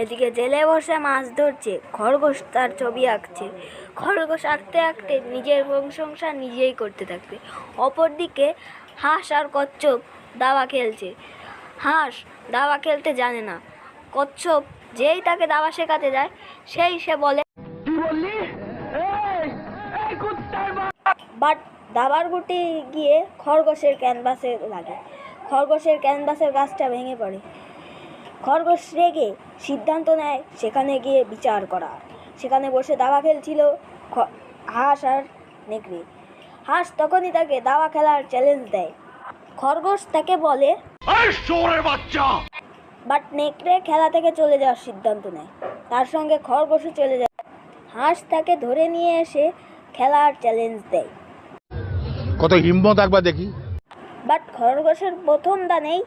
এদিকে জেলে বসে মাছ ধরছে, খরগোশ তার ছবি আঁকছে। খরগোশ আঁকতে আঁকতে নিজের সংসার নিজেই করতে থাকবে। অপরদিকে হাঁস আর কচ্ছপ দাবা খেলছে। হাঁস দাবা খেলতে জানে না। কচ্ছপ যেই তাকে দাবা শেখাতে যায়, সে বলে, বাট দাবার গুটি গিয়ে খরগোশের ক্যানভাসে লাগে। খরগোশের ক্যানভাসের গাছটা ভেঙে পড়ে। খরগোশ রেগে সিদ্ধান্ত নেয় সেখানে গিয়ে বিচার করা। সেখানে বসে দাবা খেলছিল হাঁস আর নেকড়ে। হাঁস তখনই তাকে দাবা খেলার চ্যালেঞ্জ দেয়। খরগোশ তাকে বলে, বাট নেকড়ে খেলা থেকে চলে যাওয়ার সিদ্ধান্ত নেয়। তার সঙ্গে খরগোশও চলে যায়। হাঁস তাকে ধরে নিয়ে এসে খেলার চ্যালেঞ্জ দেয়। কত হিম্মত একবার দেখি। বাট খরগোশের প্রথম দানেই